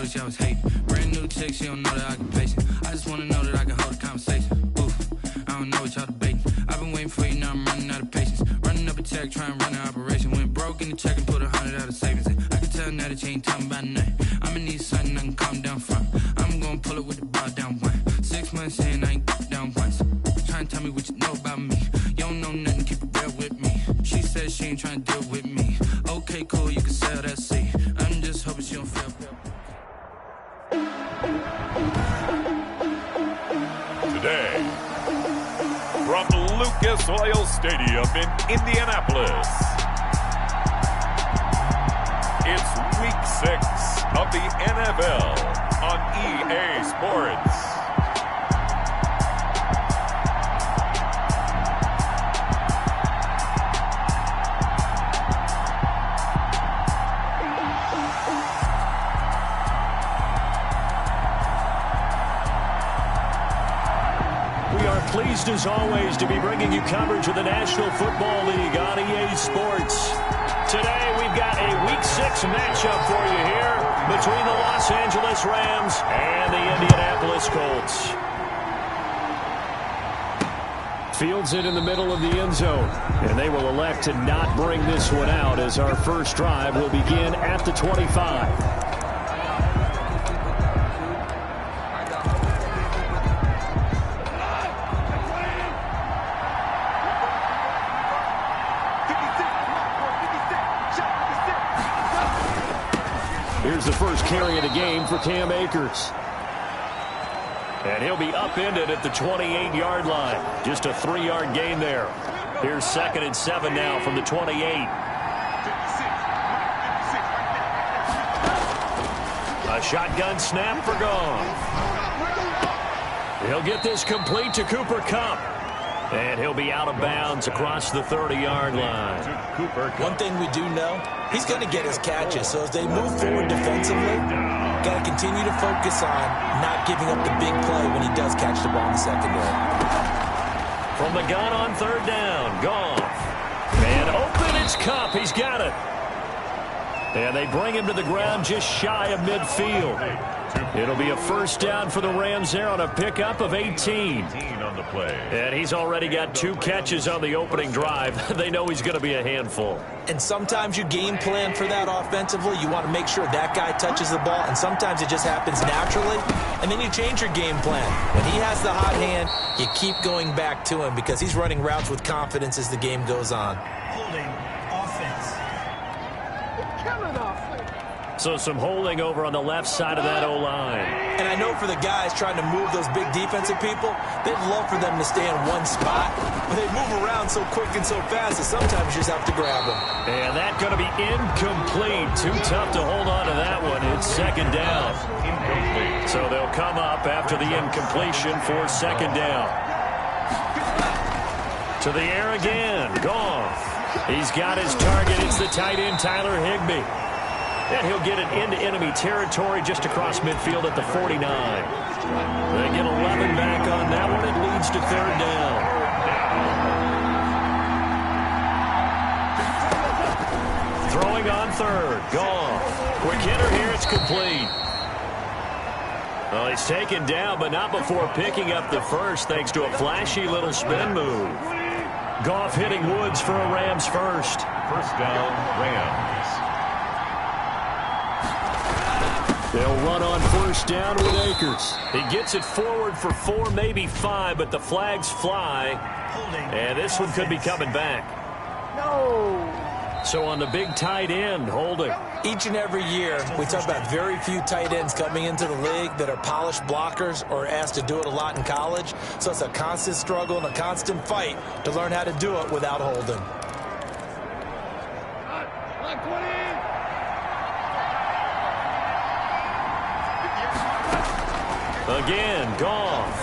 noticed y'all was hating. Brand new chick, she don't know that I can patient. I just wanna know that I can hold a conversation. Oof, I don't know what y'all debating. I've been waiting for you, now I'm running out of patience. Running up a check, trying to run an operation. Went broke in the check and put 100 out of savings in. I can tell now that you ain't talking about nothing. I'ma need something I can calm down from. I'm gonna pull it with the bar down one. 6 months in, I ain't down once. Trying to tell me what you know about me. You don't know nothing, keep it real with me. She said she ain't trying to deal with me. Okay, cool, you can sell that seat. I'm just hoping she don't feel. Today, from Lucas Oil Stadium in Indianapolis, it's Week 6 of the NFL on EA Sports. Pleased as always to be bringing you coverage of the National Football League on EA Sports. Today we've got a Week 6 matchup for you here between the Los Angeles Rams and the Indianapolis Colts. Fields it in the middle of the end zone, and they will elect to not bring this one out as our first drive will begin at the 25. Here's the first carry of the game for Cam Akers. And he'll be upended at the 28-yard line. Just a 3-yard gain there. Here's 2nd and 7 now from the 28. A shotgun snap for Goff. He'll get this complete to Cooper Kupp. And he'll be out of bounds across the 30-yard line. One thing we do know, he's going to get his catches. So as they move forward defensively, got to continue to focus on not giving up the big play when he does catch the ball in the secondary. From the gun on 3rd down, Goff. And open, it's Kupp. He's got it. And they bring him to the ground just shy of midfield. It'll be a first down for the Rams there on a pickup of 18. On the play. And he's already got 2 catches on the opening drive. They know he's going to be a handful. And sometimes you game plan for that offensively. You want to make sure that guy touches the ball, and sometimes it just happens naturally. And then you change your game plan. When he has the hot hand, you keep going back to him because he's running routes with confidence as the game goes on. Holding offense. So some holding over on the left side of that O-line. And I know for the guys trying to move those big defensive people, they'd love for them to stay in one spot. But they move around so quick and so fast that sometimes you just have to grab them. And that's going to be incomplete. Too tough to hold on to that one. It's 2nd down. Incomplete. So they'll come up after the incompletion for 2nd down. To the air again. Goff. He's got his target. It's the tight end, Tyler Higbee. And he'll get it into enemy territory just across midfield at the 49. They get 11 back on that one. It leads to 3rd down. Throwing on 3rd. Goff. Quick hitter here. It's complete. Well, he's taken down, but not before picking up the first thanks to a flashy little spin move. Goff hitting Woods for a Rams first. First down, Rams. They'll run on 1st down with Akers. He gets it forward for 4, maybe 5, but the flags fly. And this one could be coming back. No. So on the big tight end, holding. Each and every year, we talk about very few tight ends coming into the league that are polished blockers or asked to do it a lot in college. So it's a constant struggle and a constant fight to learn how to do it without holding. Again, Goff.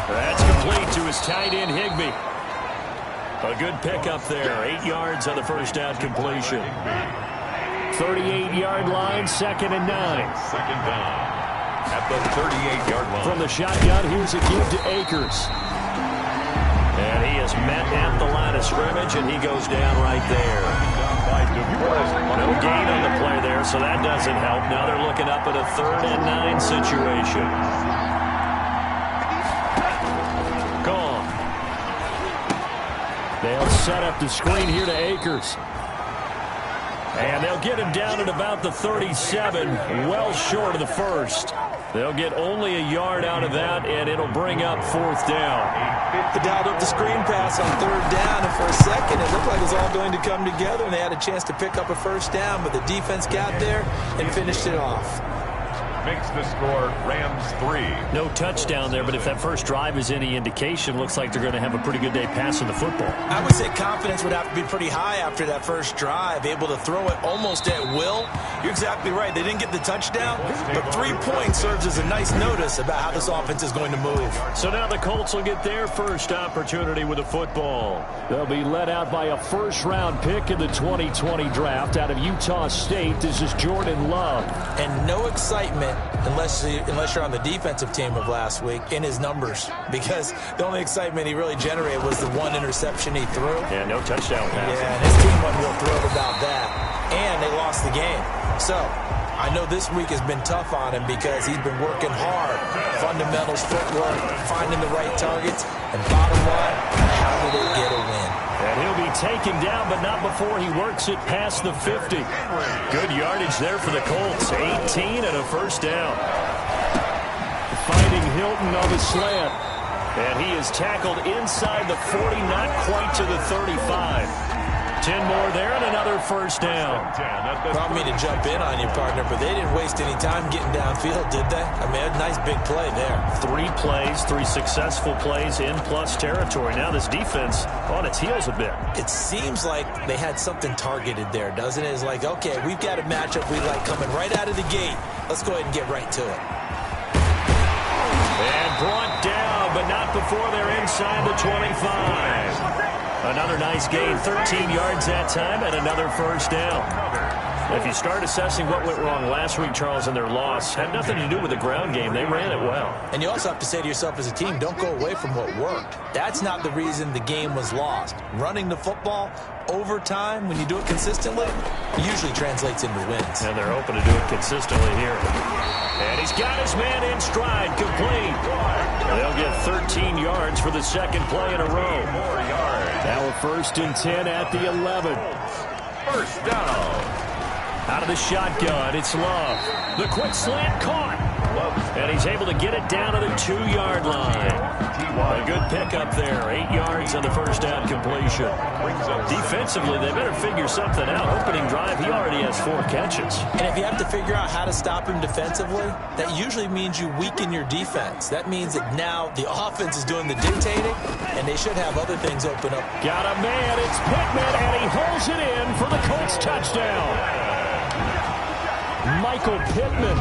That's complete to his tight end, Higbee. A good pickup there. 8 yards on the first down completion. 38-yard line, 2nd and 9. 2nd down at the 38-yard line. From the shotgun, here's a give to Akers. And he is met at the line of scrimmage, and he goes down right there. No gain on the play there, so that doesn't help. Now they're looking up at a 3rd and 9 situation. Gone. They'll set up the screen here to Akers. And they'll get him down at about the 37, well short of the first. They'll get only a yard out of that, and it'll bring up 4th down. They dialed up the screen pass on 3rd down, and for a second it looked like it was all going to come together, and they had a chance to pick up a 1st down, but the defense got there and finished it off. Makes the score Rams 3. No touchdown there, but if that first drive is any indication, looks like they're going to have a pretty good day passing the football. I would say confidence would have to be pretty high after that first drive, able to throw it almost at will. You're exactly right. They didn't get the touchdown, but 3 points serves as a nice notice about how this offense is going to move. So now the Colts will get their first opportunity with the football. They'll be led out by a first-round pick in the 2020 draft out of Utah State. This is Jordan Love. And no excitement unless you're on the defensive team of last week in his numbers, because the only excitement he really generated was the 1 interception he threw. Yeah, no touchdown pass. Yeah, and his team wasn't real thrilled about that. And they lost the game. So I know this week has been tough on him because he's been working hard. Fundamentals, footwork, finding the right targets, and bottom line, how did they get a win? And he'll be taken down, but not before he works it past the 50. Good yardage there for the Colts. 18 and a 1st down. Finding Hilton on the slant. And he is tackled inside the 40, not quite to the 35. 10 more there and another 1st down. I don't mean to jump in on you, partner, but they didn't waste any time getting downfield, did they? I mean, a nice big play there. 3 plays, 3 successful plays in plus territory. Now this defense on its heels a bit. It seems like they had something targeted there, doesn't it? It's like, okay, we've got a matchup we like coming right out of the gate. Let's go ahead and get right to it. And brought down, but not before they're inside the 25. Another nice gain, 13 yards that time, and another 1st down. If you start assessing what went wrong last week, Charles, in their loss, had nothing to do with the ground game. They ran it well. And you also have to say to yourself as a team, don't go away from what worked. That's not the reason the game was lost. Running the football over time, when you do it consistently, usually translates into wins. And they're hoping to do it consistently here. And he's got his man in stride, complete. They'll get 13 yards for the 2nd play in a row. Now a 1st and 10 at the 11. 1st down. Out of the shotgun, it's Love. The quick slant caught. And he's able to get it down to the 2-yard line. A good pickup there. 8 yards on the 1st down completion. Defensively, they better figure something out. Opening drive, he already has 4 catches. And if you have to figure out how to stop him defensively, that usually means you weaken your defense. That means that now the offense is doing the dictating, and they should have other things open up. Got a man, it's Pittman, and he holds it in for the Colts touchdown. Michael Pittman,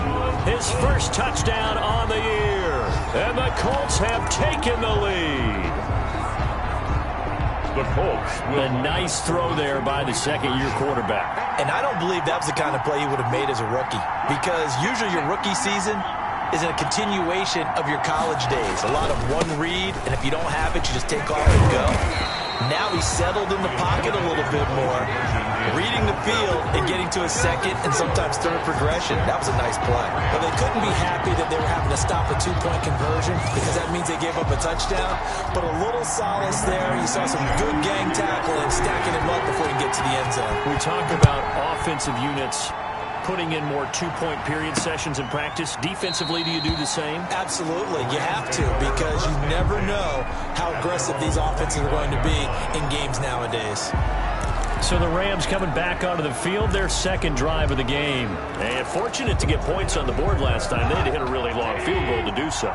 his 1st touchdown on the year. And the Colts have taken the lead. The Colts will... A nice throw there by the 2nd-year quarterback. And I don't believe that was the kind of play he would have made as a rookie, because usually your rookie season is a continuation of your college days. A lot of one read, and if you don't have it, you just take off and go. Now he's settled in the pocket a little bit more, reading the field and getting to a 2nd and sometimes 3rd progression. That was a nice play. But they couldn't be happy that they were having to stop a 2-point conversion, because that means they gave up a touchdown. But a little solace there. You saw some good gang tackling, stacking him up before he can get to the end zone. We talk about offensive units putting in more 2-point period sessions in practice. Defensively, do you do the same? Absolutely. You have to, because you never know how aggressive these offenses are going to be in games nowadays. So the Rams coming back onto the field, their 2nd drive of the game. And fortunate to get points on the board last time. They had to hit a really long field goal to do so.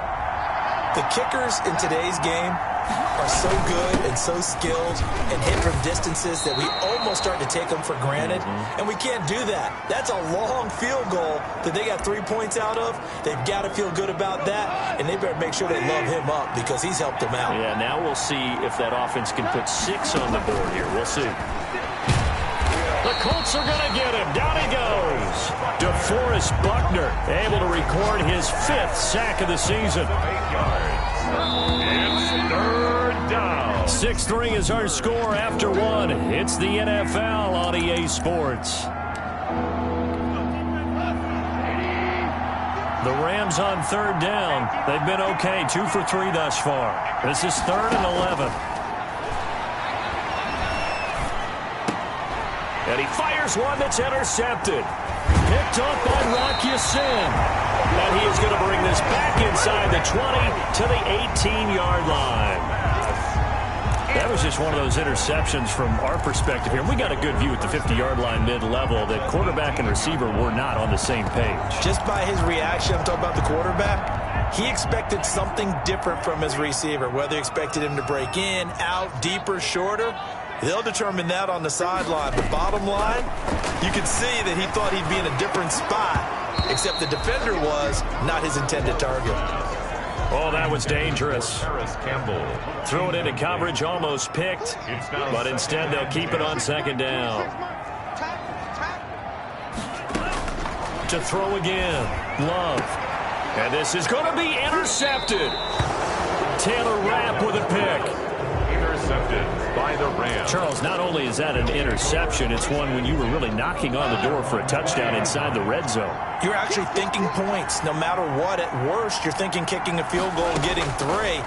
The kickers in today's game are so good and so skilled and hit from distances that we almost start to take them for granted. And we can't do that. That's a long field goal that they got 3 points out of. They've got to feel good about that, and they better make sure they love him up, because he's helped them out. Yeah, now we'll see if that offense can put 6 on the board here. We'll see. The Colts are going to get him. Down he goes. DeForest Buckner able to record his 5th sack of the season. 8 yards. It's third down. 6-3 is our score after 1. It's the NFL on EA Sports. The Rams on 3rd down. They've been okay, 2 for 3 thus far. This is 3rd and 11. And he fires one that's intercepted. Picked up by Rock Ya-Sin. And he is going to bring this back inside the 20 to the 18-yard line. That was just one of those interceptions from our perspective here. We got a good view at the 50-yard line mid-level that quarterback and receiver were not on the same page. Just by his reaction, I'm talking about the quarterback, he expected something different from his receiver, whether he expected him to break in, out, deeper, shorter. They'll determine that on the sideline. But bottom line, you could see that he thought he'd be in a different spot, except the defender was not his intended target. Oh, that was dangerous. Threw it into coverage, almost picked, but instead they'll keep it on 2nd down. To throw again, Love. And this is going to be intercepted. Taylor Rapp with a pick. Intercepted by the Rams. Charles, not only is that an interception, it's one when you were really knocking on the door for a touchdown inside the red zone. You're actually thinking points. No matter what, at worst, you're thinking kicking a field goal and getting 3.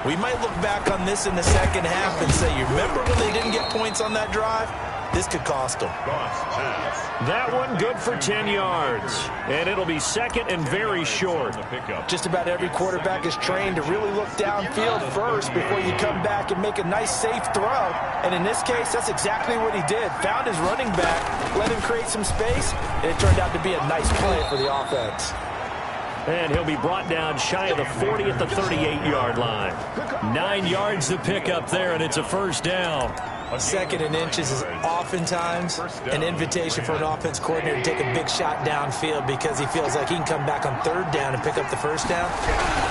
We might look back on this in the second half and say, you remember when they didn't get points on that drive? This could cost them. That one good for 10 yards. And it'll be 2nd and very short. Just about every quarterback is trained to really look downfield first before you come back and make a nice, safe throw. And in this case, that's exactly what he did. Found his running back, let him create some space, and it turned out to be a nice play for the offense. And he'll be brought down shy of the 40 at the 38-yard line. 9 yards to pick up there, and it's a 1st down. 2nd and inches is oftentimes an invitation for an offense coordinator to take a big shot downfield because he feels like he can come back on 3rd down and pick up the 1st down.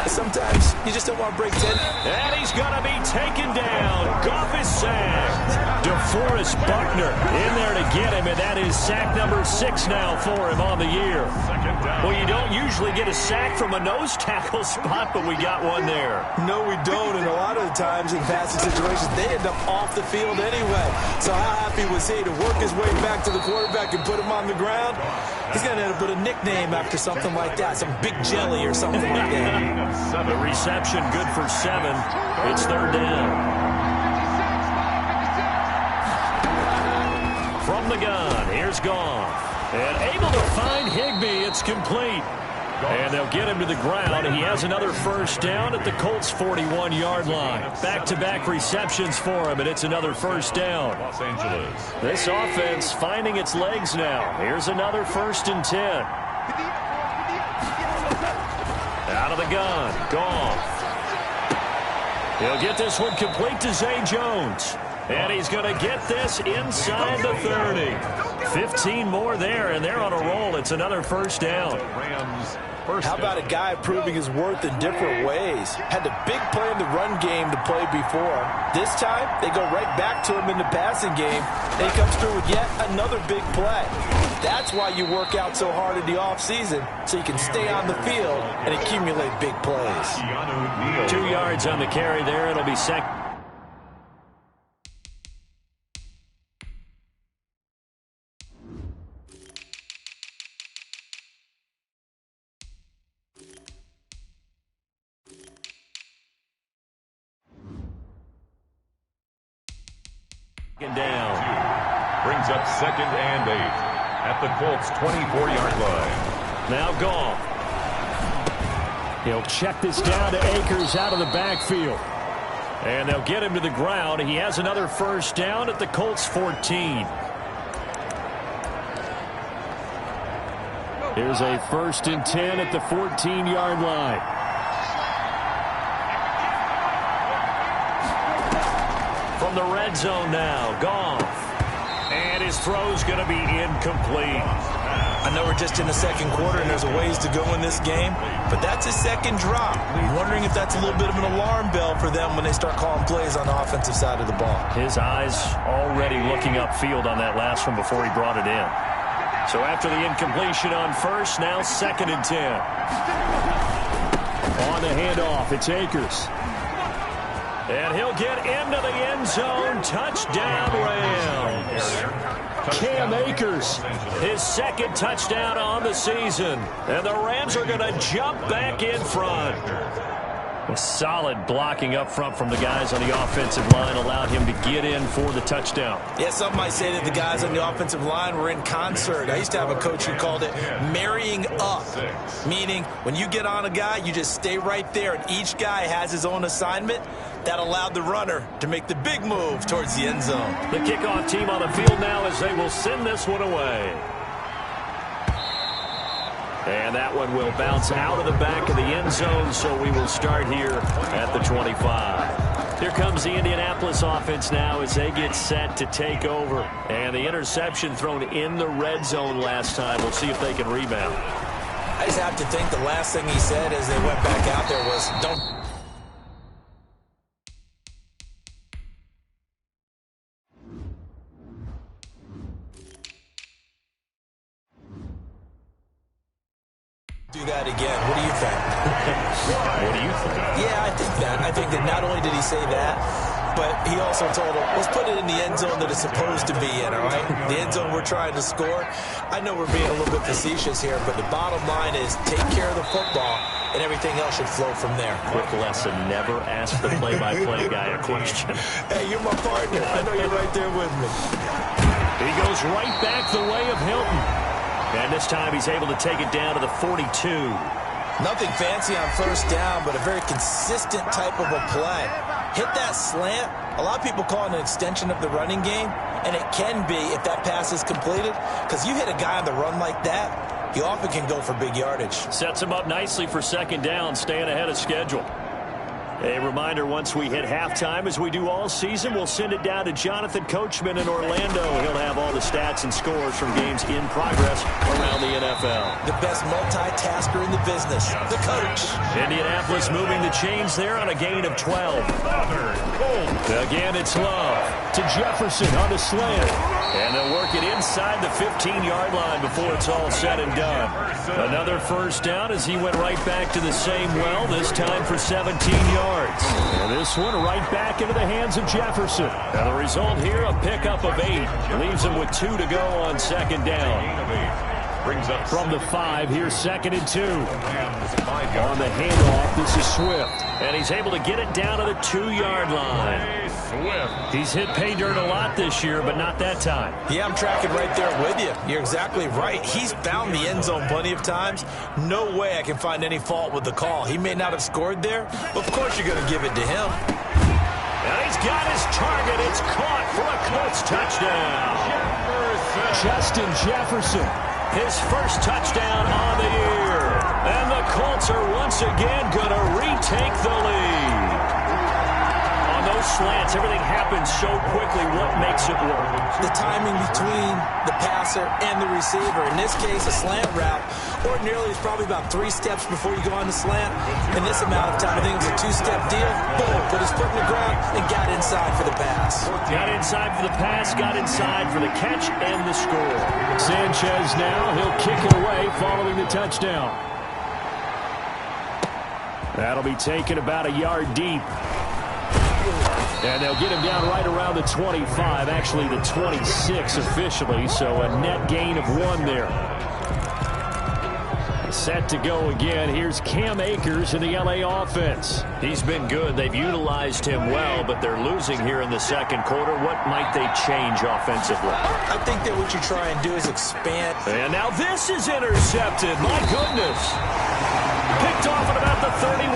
But sometimes you just don't want to break 10. And he's going to be taken down. Goff is sacked. DeForest Buckner in there to get him, and that is sack number 6 now for him on the year. Well, you don't usually get a sack from a nose tackle spot, but we got one there. No, we don't, and a lot of the times in passing situations, they end up off the field anyway. So how happy was he to work his way back to the quarterback and put him on the ground? He's going to end up with a nickname after something like that, some Big Jelly or something like that. The reception good for 7. It's 3rd down. From the gun, here's Goff. And able to find Higbee. It's complete. And they'll get him to the ground. He has another 1st down at the Colts' 41-yard line. Back-to-back receptions for him, and it's another 1st down. Los Angeles. This offense finding its legs now. Here's another 1st and 10. Out of the gun. Goff. He'll get this one complete to Zay Jones. And he's going to get this inside the 30. 15 more there, and they're on a roll. It's another 1st down. How about a guy proving his worth in different ways? Had the big play in the run game to play before. This time, they go right back to him in the passing game. And he comes through with yet another big play. That's why you work out so hard in the offseason, so you can stay on the field and accumulate big plays. 2 yards on the carry there. It'll be 2nd. Down. Brings up 2nd and 8 at the Colts' 24-yard line. Now Goff. He'll check this down to Akers out of the backfield. And they'll get him to the ground. He has another 1st down at the Colts' 14. Here's a 1st and 10 at the 14-yard line. From the red zone now, Goff. And his throw's going to be incomplete. I know we're just in the second quarter and there's a ways to go in this game, but that's his second drop. I'm wondering if that's a little bit of an alarm bell for them when they start calling plays on the offensive side of the ball. His eyes already looking upfield on that last one before he brought it in. So after the incompletion on first, now 2nd and 10. On the handoff, it's Akers. And he'll get into the end zone. Touchdown, Rams. Cam Akers, his 2nd touchdown on the season. And the Rams are going to jump back in front. A solid blocking up front from the guys on the offensive line allowed him to get in for the touchdown. Yeah, some might say that the guys on the offensive line were in concert. I used to have a coach who called it marrying up, meaning when you get on a guy, you just stay right there, and each guy has his own assignment. That allowed the runner to make the big move towards the end zone. The kickoff team on the field now as they will send this one away. And that one will bounce out of the back of the end zone, so we will start here at the 25. Here comes the Indianapolis offense now as they get set to take over. And the interception thrown in the red zone last time. We'll see if they can rebound. I just have to think the last thing he said as they went back out there was, don't do that again. What do you think? What do you think? Yeah, I think that. I think that not only did he say that, but he also told him, let's put it in the end zone that it's supposed to be in, all right? The end zone we're trying to score. I know we're being a little bit facetious here, but the bottom line is take care of the football, and everything else should flow from there. Quick lesson, never ask the play-by-play guy a question. Hey, you're my partner. I know you're right there with me. He goes right back the way of Hilton. And this time he's able to take it down to the 42. Nothing fancy on first down, but a very consistent type of a play. Hit that slant. A lot of people call it an extension of the running game, and it can be if that pass is completed, because you hit a guy on the run like that, he often can go for big yardage. Sets him up nicely for 2nd down, staying ahead of schedule. A reminder, once we hit halftime, as we do all season, we'll send it down to Jonathan Coachman in Orlando. He'll have all the stats and scores from games in progress around the NFL. The best multitasker in the business, the coach. Indianapolis moving the chains there on a gain of 12. Again, it's Love to Jefferson on the slant. And they'll work it inside the 15-yard line before it's all said and done. Another first down as he went right back to the same well, this time for 17 yards. And this one right back into the hands of Jefferson. And the result here, a pickup of 8. Leaves him with 2 to go on 2nd down. From the 5, here's 2nd and 2. On the handoff, this is Swift. And he's able to get it down to the 2-yard line. He's hit pay dirt a lot this year, but not that time. Yeah, I'm tracking right there with you. You're exactly right. He's found the end zone plenty of times. No way I can find any fault with the call. He may not have scored there, but of course you're going to give it to him. And he's got his target. It's caught for a Colts touchdown. Justin Jefferson, his first touchdown on the year. And the Colts are once again going to retake the lead. On those slants, everything happens so quickly. What makes it work? The timing between the passer and the receiver. In this case, a slant route. Ordinarily, it's probably about 3 steps before you go on the slant. In this amount of time, I think it's a 2-step deal. Boom, put his foot in the ground and got inside for the pass. Got inside for the pass, got inside for the catch and the score. Sanchez now, he'll kick it away following the touchdown. That'll be taken about a yard deep. And they'll get him down right around the 25, actually the 26 officially, so a net gain of 1 there. Set to go again. Here's Cam Akers in the LA offense. He's been good. They've utilized him well, but they're losing here in the second quarter. What might they change offensively? I think that what you try and do is expand. And now this is intercepted. My goodness. Picked off at about the 31.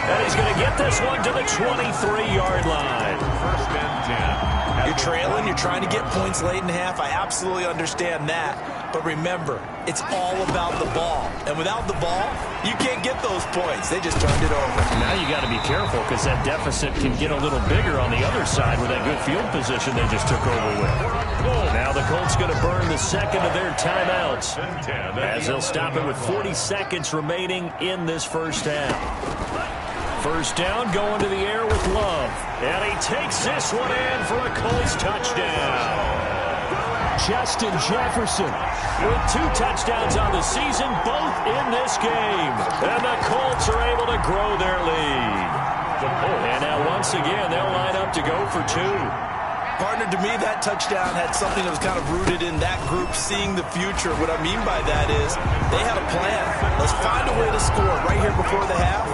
And he's going to get this one to the 23-yard line. First and 10. You're trailing. You're trying to get points late in the half. I absolutely understand that. But remember, it's all about the ball. And without the ball, you can't get those points. They just turned it over. Now you got to be careful because that deficit can get a little bigger on the other side with that good field position they just took over with. Now the Colts going to burn the second of their timeouts as they'll stop it with 40 seconds remaining in this first half. First down, going to the air with Love. And he takes this one in for a Colts touchdown. Justin Jefferson with 2 touchdowns on the season, both in this game. And the Colts are able to grow their lead. And now once again, they'll line up to go for 2. Partner, to me, that touchdown had something that was kind of rooted in that group seeing the future. What I mean by that is they had a plan. Let's find a way to score right here before the half.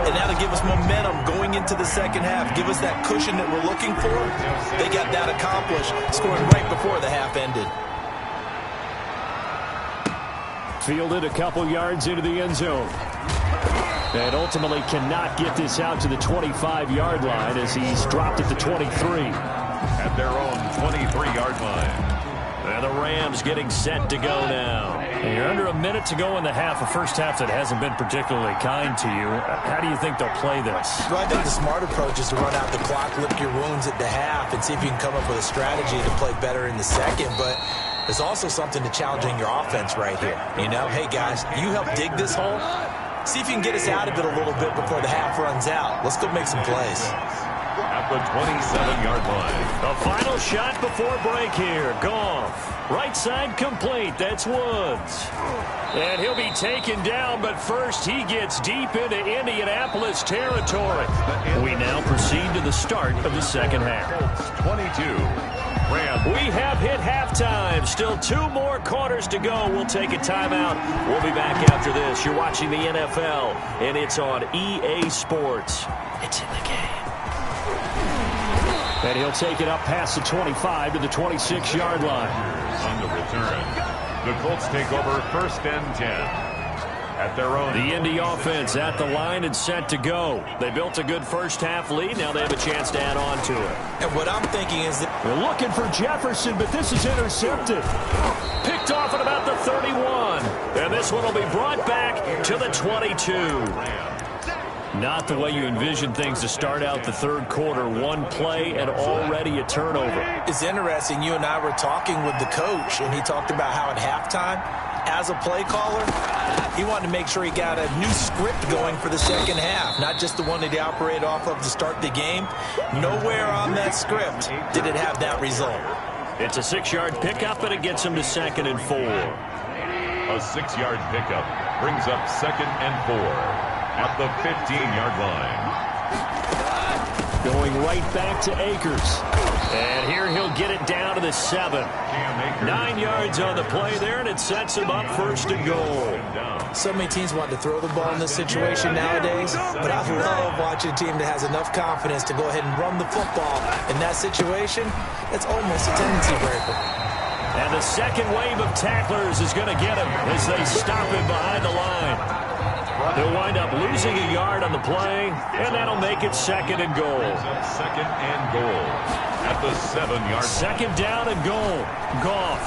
And that'll give us momentum going into the second half. Give us that cushion that we're looking for. They got that accomplished, scoring right before the half ended. Fielded a couple yards into the end zone. And ultimately cannot get this out to the 25-yard line as he's dropped at the 23. At their own 23-yard line. And the Rams getting set to go now. And you're under a minute to go in the half, a first half that hasn't been particularly kind to you. How do you think they'll play this? Well, I think the smart approach is to run out the clock, lick your wounds at the half, and see if you can come up with a strategy to play better in the second. But there's also something to challenging your offense right here. You know, hey, guys, you help dig this hole. See if you can get us out of it a little bit before the half runs out. Let's go make some plays. At the 27-yard line. The final shot before break here. Goff. Right side complete. That's Woods. And he'll be taken down, but first he gets deep into Indianapolis territory. We now proceed to the start of the second half. 22. Rams. We have hit halftime. Still 2 more quarters to go. We'll take a timeout. We'll be back after this. You're watching the NFL, and it's on EA Sports. It's in the game. And he'll take it up past the 25 to the 26-yard line. On the return, the Colts take over first and 10. At their own. The Indy offense at the line and set to go. They built a good first half lead. Now they have a chance to add on to it. And what I'm thinking is that they're looking for Jefferson, but this is intercepted. Picked off at about the 31. And this one will be brought back to the 22. Not the way you envision things to start out the third quarter. 1 play and already a turnover. It's interesting. You and I were talking with the coach, and he talked about how at halftime, as a play caller, he wanted to make sure he got a new script going for the second half, not just the one that he operated off of to start the game. Nowhere on that script did it have that result. It's a 6-yard pickup, and it gets him to 2nd and 4. A 6-yard pickup brings up 2nd and 4. At the 15-yard line. Going right back to Akers. And here he'll get it down to the 7. 9 yards on the play there, and it sets him up 1st and goal. So many teams want to throw the ball in this situation nowadays, but I love watching a team that has enough confidence to go ahead and run the football. In that situation, it's almost a tendency breaker. And the second wave of tacklers is going to get him as they stop him behind the line. They'll wind up losing a yard on the play, and that'll make it 2nd and goal. 2nd and goal at the 7-yard line. 2nd down and goal. Goff.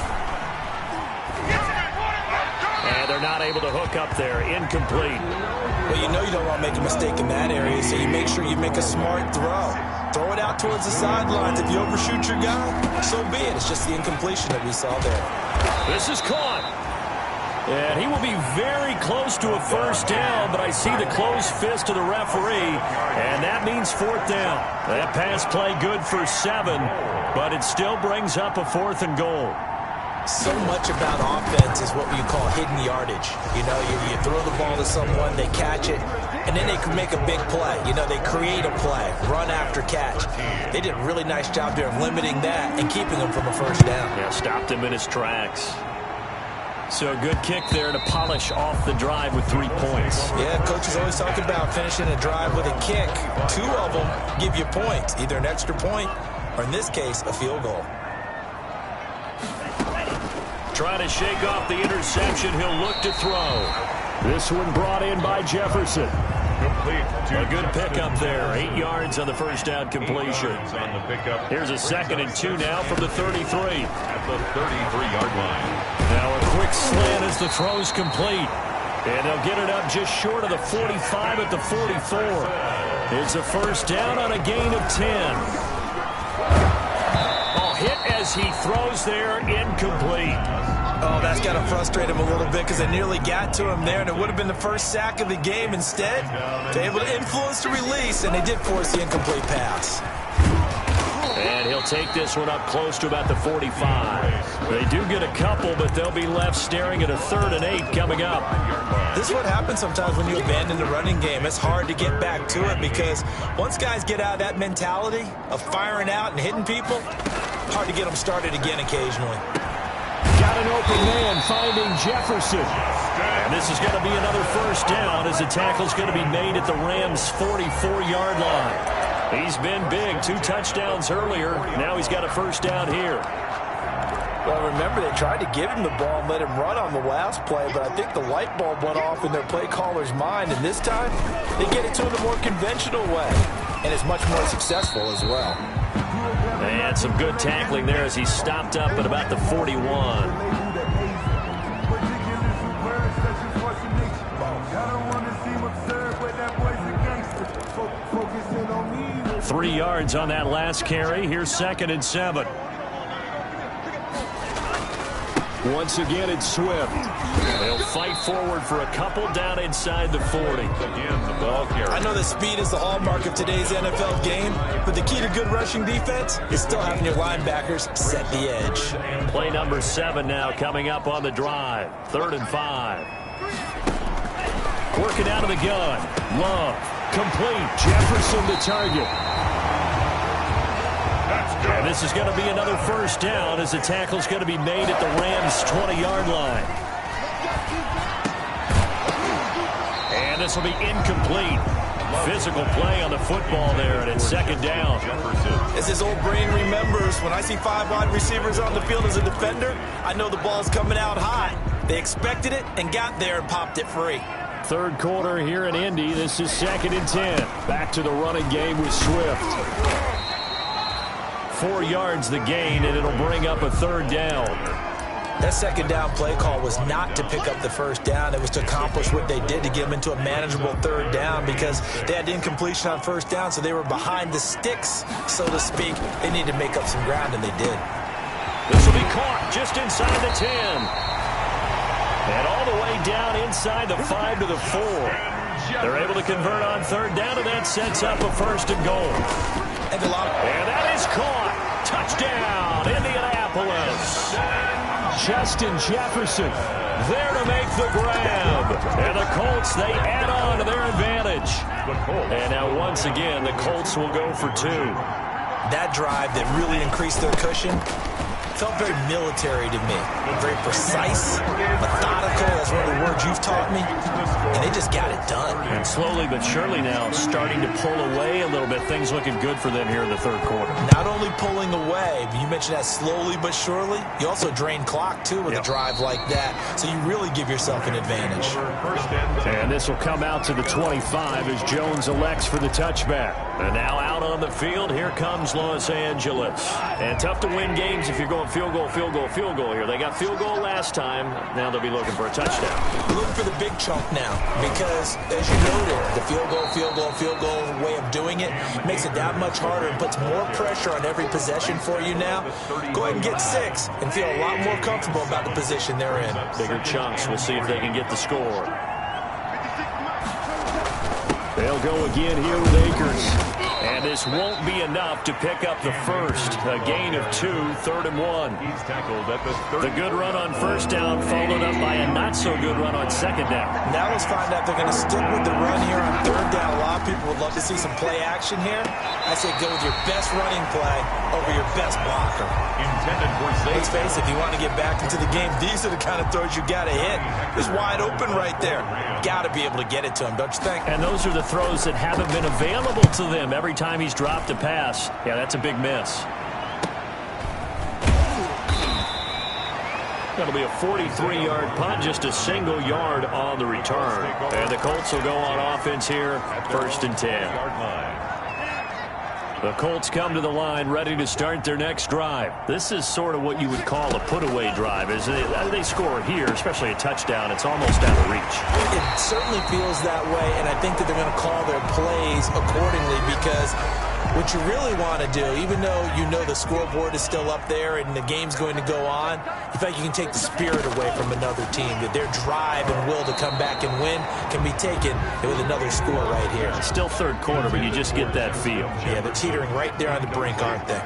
And they're not able to hook up there. Incomplete. Well, you know you don't want to make a mistake in that area, so you make sure you make a smart throw. Throw it out towards the sidelines. If you overshoot your guy, so be it. It's just the incompletion that we saw there. This is caught. And he will be very close to a first down, but I see the closed fist of the referee, and that means 4th down. That pass play good for 7, but it still brings up a 4th and goal. So much about offense is what you call hidden yardage. You know, you throw the ball to someone, they catch it, and then they can make a big play. You know, they create a play, run after catch. They did a really nice job there of limiting that and keeping him from a first down. Yeah, stopped him in his tracks. So a good kick there to polish off the drive with 3 points. Yeah, coaches always talk about finishing a drive with a kick. 2 of them give you points, either an extra point or, in this case, a field goal. Trying to shake off the interception. He'll look to throw. This one brought in by Jefferson. A good pickup there. 8 yards on the first down completion. Here's a 2nd and 2 now from the 33. At the 33-yard line. Now a quick slant as the throw's complete. And they'll get it up just short of the 45 at the 44. It's a first down on a gain of 10. Oh, hit as he throws there, incomplete. Oh, that's got to frustrate him a little bit because they nearly got to him there, and it would have been the first sack of the game. Instead, they're able to influence the release, and they did force the incomplete pass. And he'll take this one up close to about the 45. They do get a couple, but they'll be left staring at a 3rd and 8 coming up. This is what happens sometimes when you abandon the running game. It's hard to get back to it because once guys get out of that mentality of firing out and hitting people, hard to get them started again occasionally. Got an open man finding Jefferson. And this is going to be another first down as the tackle's going to be made at the Rams' 44-yard line. He's been big. 2 touchdowns earlier. Now he's got a first down here. Well, remember, they tried to give him the ball and let him run on the last play, but I think the light bulb went off in their play caller's mind, and this time they get it to him the more conventional way, and it's much more successful as well. And some good tackling there as he stopped up at about the 41. 3 yards on that last carry. Here's 2nd and 7. Once again, it's Swift. They'll fight forward for a couple down inside the 40. I know that speed is the hallmark of today's NFL game, but the key to good rushing defense is still having your linebackers set the edge. Play number 7 now coming up on the drive. 3rd and 5. Working out of the gun. Love. Complete. Jefferson the target. And this is going to be another first down as the tackle's going to be made at the Rams' 20-yard line. And this will be incomplete. Physical play on the football there, and it's 2nd down. As his old brain remembers, when I see 5 wide receivers on the field as a defender, I know the ball's coming out high. They expected it and got there and popped it free. 3rd quarter here in Indy. This is 2nd and 10. Back to the running game with Swift. 4 yards the gain, and it'll bring up a 3rd down. That 2nd down play call was not to pick up the first down. It was to accomplish what they did to get them into a manageable 3rd down because they had incompletion on first down, so they were behind the sticks, so to speak. They needed to make up some ground, and they did. This will be caught just inside the 10. And all the way down inside the 5 to the 4. They're able to convert on 3rd down, and that sets up a 1st and goal. And that is caught. Touchdown, Indianapolis. Justin Jefferson there to make the grab. And the Colts, they add on to their advantage. And now once again, the Colts will go for 2. That drive that really increased their cushion felt very military to me. Very precise, methodical. That's one of the words you've taught me. And they just got it done. And slowly but surely now starting to pull away a little bit. Things looking good for them here in the 3rd quarter. Not only pulling away, but you mentioned that slowly but surely. You also drain clock, too, with a drive like that. So you really give yourself an advantage. And this will come out to the 25 as Jones elects for the touchback. And now out on the field, here comes Los Angeles. And tough to win games if you're going field goal, field goal, field goal here. They got field goal last time. Now they'll be looking for a touchdown. Looking for the big chunk now because, as you noted, the field goal way of doing it makes it that much harder and puts more pressure on every possession for you now. Go ahead and get 6 and feel a lot more comfortable about the position they're in. Bigger chunks. We'll see if they can get the score. They'll go again here with Akers. And this won't be enough to pick up the first. A gain of 2, 3rd and 1. He's tackled at the 30. The good run on first down followed up by a not-so-good run on 2nd down. Now let's find out if they're going to stick with the run here on 3rd down. A lot of people would love to see some play action here. I say go with your best running play over your best blocker. Intended for safety. Let's face it, if you want to get back into the game, these are the kind of throws you got to hit. It's wide open right there. Got to be able to get it to him, don't you think? And those are the throws that haven't been available to them every time he's dropped a pass. Yeah, that's a big miss. That'll be a 43-yard punt, just a single yard on the return. And the Colts will go on offense here, 1st and 10. The Colts come to the line ready to start their next drive. This is sort of what you would call a put-away drive. As they score here, especially a touchdown, it's almost out of reach. It certainly feels that way, and I think that they're going to call their plays accordingly, because what you really want to do, even though you know the scoreboard is still up there and the game's going to go on, you think you can take the spirit away from another team, that their drive and will to come back and win can be taken with another score right here. It's still third quarter, but you just get that feel. Yeah, they're teetering right there on the brink, aren't they?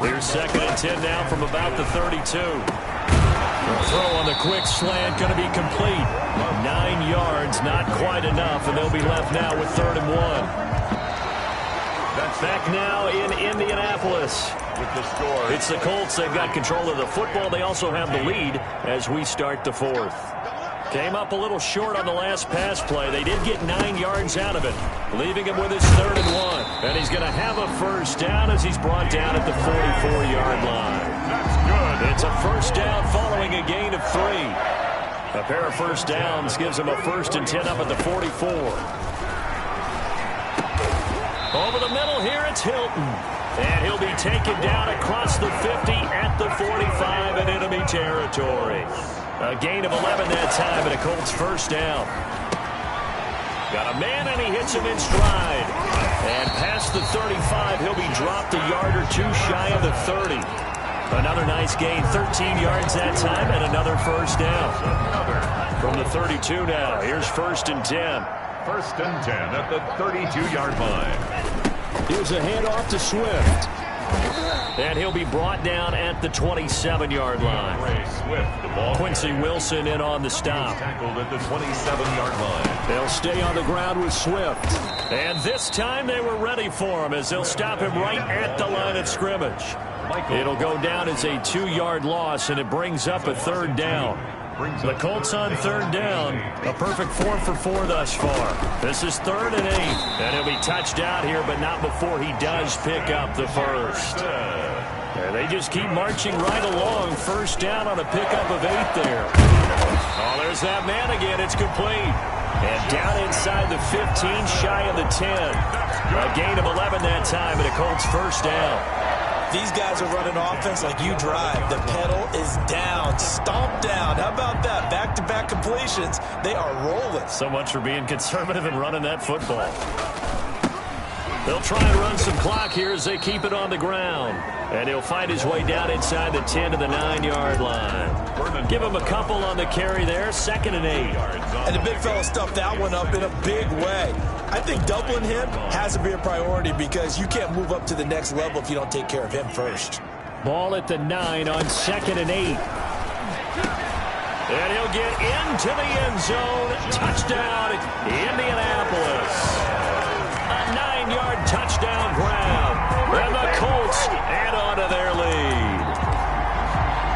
Here's 2nd and 10 now from about the 32. The throw on the quick slant going to be complete. 9 yards, not quite enough, and they'll be left now with 3rd and 1. Back now in Indianapolis. With the score. It's the Colts. They've got control of the football. They also have the lead as we start the 4th. Came up a little short on the last pass play. They did get 9 yards out of it, leaving him with his 3rd and 1. And he's going to have a first down as he's brought down at the 44-yard line. That's good. It's a first down following a gain of 3. A pair of first downs gives him a 1st and 10 up at the 44. Over the middle here, it's Hilton. And he'll be taken down across the 50 at the 45 in enemy territory. A gain of 11 that time and a Colts first down. Got a man and he hits him in stride. And past the 35, he'll be dropped a yard or 2 shy of the 30. Another nice gain, 13 yards that time and another first down. From the 32 now, here's 1st and 10. 1st and 10 at the 32-yard line. Here's a handoff to Swift. And he'll be brought down at the 27-yard line. Swift, the ball. Quincy Wilson in on the stop. Tackled at the 27-yard line. They'll stay on the ground with Swift. And this time they were ready for him as they'll stop him right at the line of scrimmage. It'll go down as a 2-yard loss, and it brings up a 3rd down. The Colts on 3rd down. A perfect 4 for 4 thus far. This is 3rd and 8. And he'll be touched out here, but not before he does pick up the first. And they just keep marching right along. First down on a pickup of 8 there. Oh, there's that man again. It's complete. And down inside the 15, shy of the 10. A gain of 11 that time, and a Colts first down. These guys are running offense like you drive. The pedal is down, stomped down. How about that? Back-to-back completions. They are rolling. So much for being conservative and running that football. They'll try and run some clock here as they keep it on the ground. And he'll find his way down inside the 10 to the 9-yard line. Give him a couple on the carry there. 2nd and 8. And the big fella stuffed that one up in a big way. I think doubling him has to be a priority because you can't move up to the next level if you don't take care of him first. Ball at the 9 on 2nd and 8. And he'll get into the end zone. Touchdown, Indianapolis. A 9-yard touchdown grab. And the Colts add on to their lead.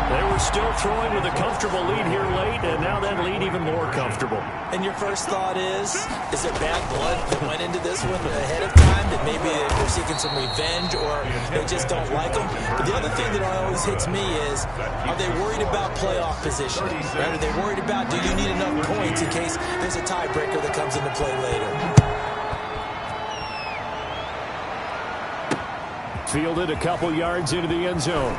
They were still throwing with a comfortable lead here late, and now that lead even more comfortable. And your first thought is there bad blood that went into this one ahead of time, that maybe they're seeking some revenge or they just don't like them? But the other thing that always hits me is, are they worried about playoff position? Right? Are they worried about, do you need enough points in case there's a tiebreaker that comes into play later? Fielded a couple yards into the end zone.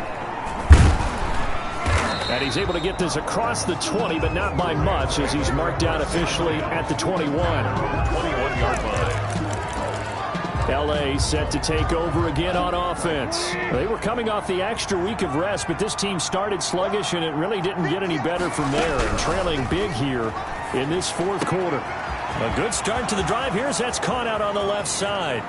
And he's able to get this across the 20, but not by much, as he's marked down officially at the 21. 21-yard line. L.A. set to take over again on offense. They were coming off the extra week of rest, but this team started sluggish, and it really didn't get any better from there, and trailing big here in this 4th quarter. A good start to the drive here as that's caught out on the left side.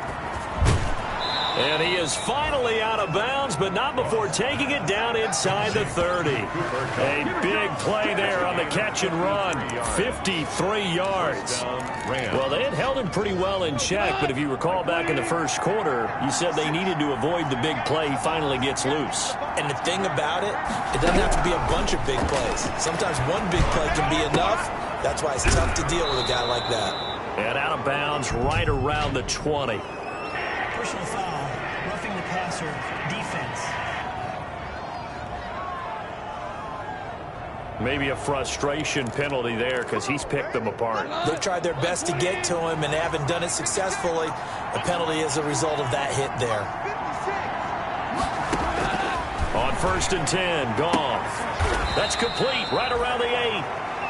And he is finally out of bounds, but not before taking it down inside the 30. A big play there on the catch and run. 53 yards. Well, they had held him pretty well in check, but if you recall back in the first quarter, you said they needed to avoid the big play. He finally gets loose. And the thing about it, it doesn't have to be a bunch of big plays. Sometimes one big play can be enough. That's why it's tough to deal with a guy like that. And out of bounds right around the 20. Personal foul, roughing the passer, defense. Maybe a frustration penalty there because he's picked them apart. They've tried their best to get to him and haven't done it successfully. A penalty is a result of that hit there. On 1st and 10, Goff. That's complete right around the 8.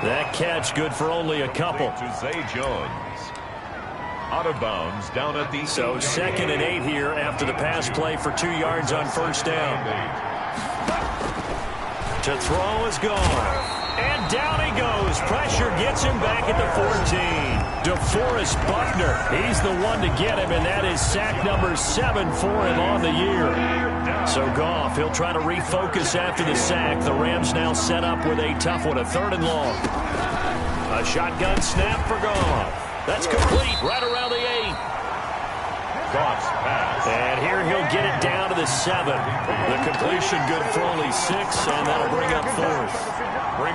That catch good for only a couple. To Zay Jones. Out of bounds down at the... So 2nd and 8 here after the pass play for 2 yards on 1st down. To throw is Goff. And down he goes. Pressure gets him back at the 14. DeForest Buckner. He's the one to get him, and that is sack number 7 for him on the year. So Goff, he'll try to refocus after the sack. The Rams now set up with a tough one, a 3rd and long. A shotgun snap for Goff. That's complete right around the 8. Goff's pass. And here he'll get it down to the 7. The completion good for only 6, and that'll bring up 4th.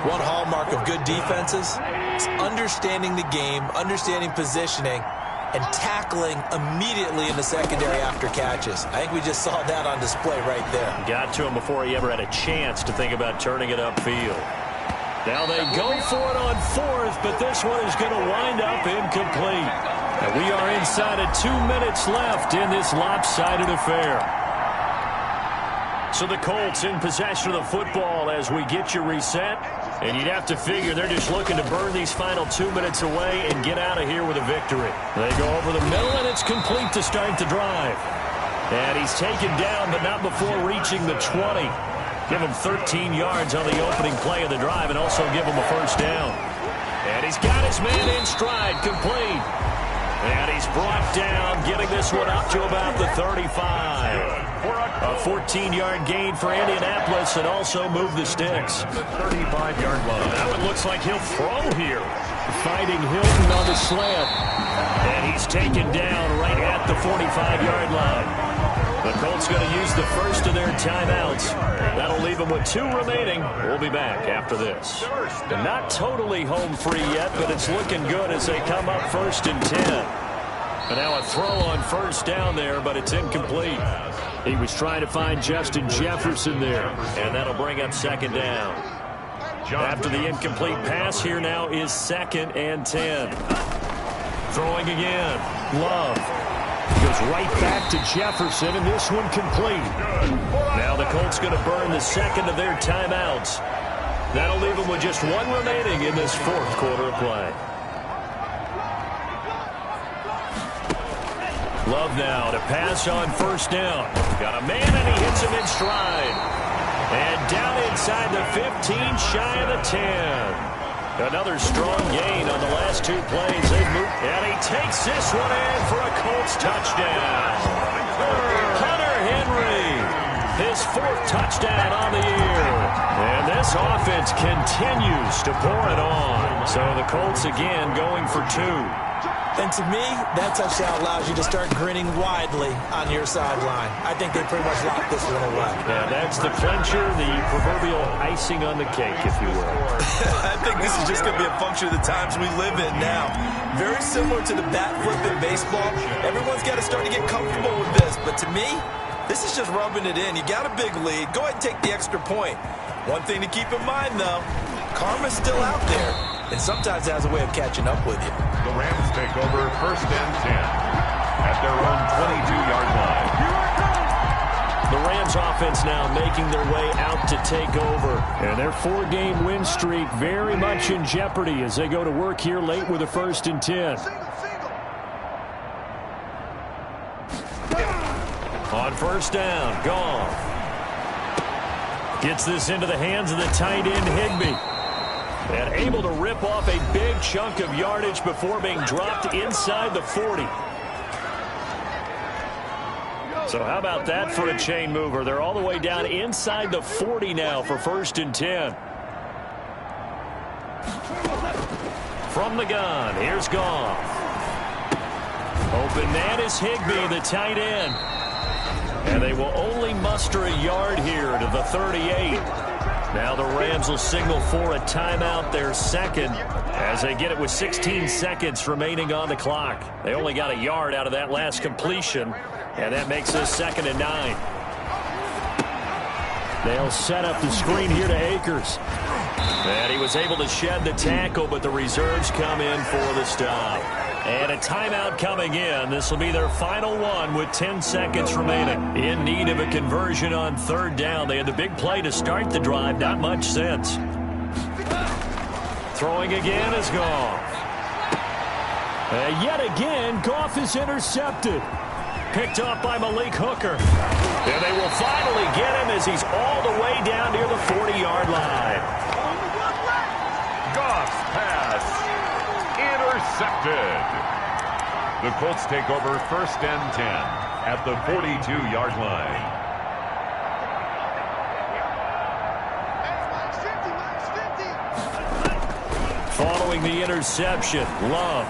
One hallmark of good defenses is understanding the game, understanding positioning, and tackling immediately in the secondary after catches. I think we just saw that on display right there. Got to him before he ever had a chance to think about turning it upfield. Now they go for it on 4th, but this one is going to wind up incomplete. And we are inside of 2 minutes left in this lopsided affair. So the Colts in possession of the football as we get you reset. And you'd have to figure they're just looking to burn these final 2 minutes away and get out of here with a victory. They go over the middle, and it's complete to start the drive. And he's taken down, but not before reaching the 20. Give him 13 yards on the opening play of the drive and also give him a 1st down. And he's got his man in stride, complete. And he's brought down, getting this one up to about the 35. A 14-yard gain for Indianapolis and also move the sticks. The 35-yard line. Now it looks like he'll throw here. Fighting Hilton on the slant. And he's taken down right at the 45-yard line. The Colts going to use the first of their timeouts. That'll leave them with 2 remaining. We'll be back after this. And not totally home free yet, but it's looking good as they come up 1st and 10. And now a throw on 1st down there, but it's incomplete. He was trying to find Justin Jefferson there, and that'll bring up 2nd down. After the incomplete pass, here now is 2nd and 10. Throwing again. Love. Goes right back to Jefferson, and this one complete. Now the Colts going to burn the 2nd of their timeouts. That'll leave them with just 1 remaining in this 4th quarter of play. Love now to pass on 1st down. Got a man, and he hits him in stride. And down inside the 15, shy of the 10. Another strong gain on the last 2 plays. They've moved, and he takes this one in for a Colts touchdown. Hunter Henry, his 4th touchdown on the year. And this offense continues to pour it on. So the Colts again going for 2. And to me, that touchdown allows you to start grinning widely on your sideline. I think they pretty much locked this one away. Yeah, that's the clincher, the proverbial icing on the cake, if you will. I think this is just going to be a function of the times we live in now. Very similar to the bat flip in baseball. Everyone's got to start to get comfortable with this. But to me, this is just rubbing it in. You got a big lead. Go ahead and take the extra point. One thing to keep in mind, though, karma's still out there. And sometimes it has a way of catching up with you. The Rams take over 1st and 10 at their own 22-yard line. The Rams offense now making their way out to take over. And their 4-game win streak very much in jeopardy as they go to work here late with a 1st and 10. On 1st down, Goff. Gets this into the hands of the tight end, Higbee. And able to rip off a big chunk of yardage before being dropped inside the 40. So how about that for a chain mover? They're all the way down inside the 40 now for 1st and 10. From the gun, here's Goff. Open man is Higbee, the tight end. And they will only muster a yard here to the 38. Now the Rams will signal for a timeout, their 2nd, as they get it with 16 seconds remaining on the clock. They only got a yard out of that last completion, and that makes this 2nd and 9. They'll set up the screen here to Akers. And he was able to shed the tackle, but the reserves come in for the stop. And a timeout coming in. This will be their final one with 10 seconds remaining. In need of a conversion on third down. They had the big play to start the drive. Not much sense. Throwing again is Goff. And yet again, Goff is intercepted. Picked up by Malik Hooker. And they will finally get him as he's all the way down near the 40-yard line. Goff's pass intercepted. The Colts take over 1st and 10 at the 42-yard line. Following the interception, Love.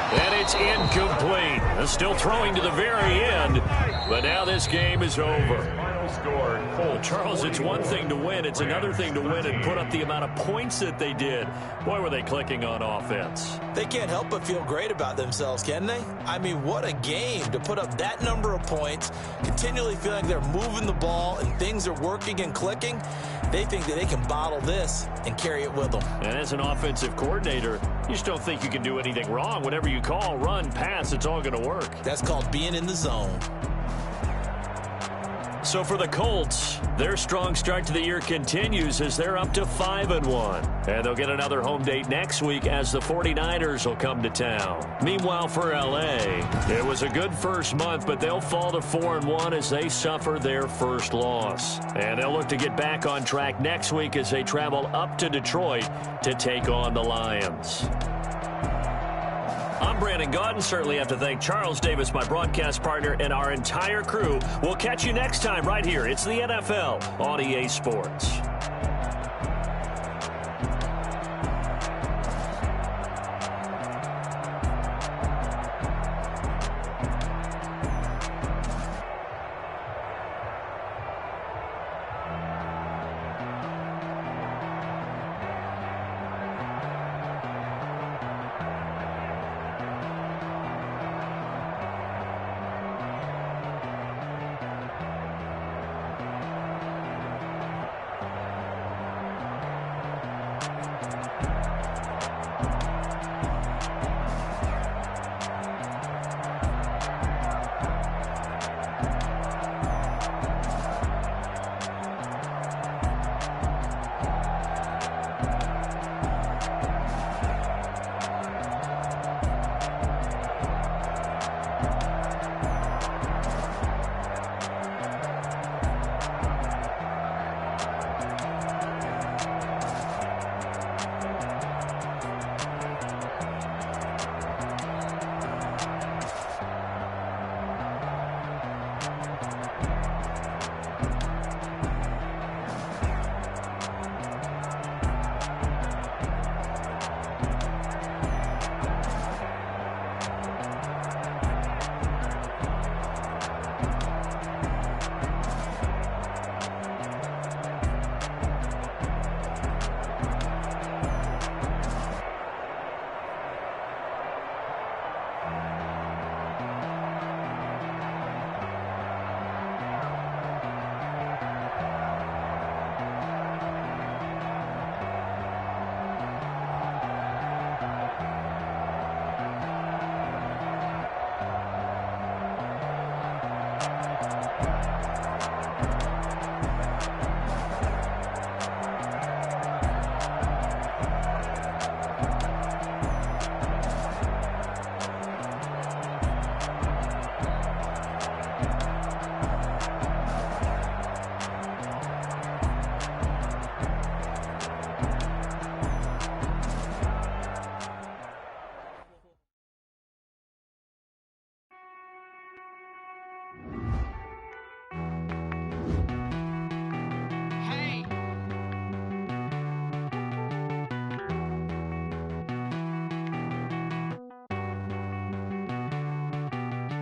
And it's incomplete. Still throwing to the very end, but now this game is over. Final score, Colts. Charles, it's one thing to win. It's another thing to win and put up the amount of points that they did. Boy, were they clicking on offense. They can't help but feel great about themselves, can they? I mean, what a game to put up that number of points, continually feeling like they're moving the ball and things are working and clicking. They think that they can bottle this and carry it with them. And as an offensive coordinator, you just don't think you can do anything wrong. Whatever you call, run, pass, it's all going to work. That's called being in the zone. So for the Colts, their strong start to the year continues as they're up to 5-1. And they'll get another home date next week as the 49ers will come to town. Meanwhile, for L.A., it was a good first month, but they'll fall to 4-1 as they suffer their first loss. And they'll look to get back on track next week as they travel up to Detroit to take on the Lions. I'm Brandon Gaudin. Certainly have to thank Charles Davis, my broadcast partner, and our entire crew. We'll catch you next time right here. It's the NFL on EA Sports.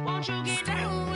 Won't you get down?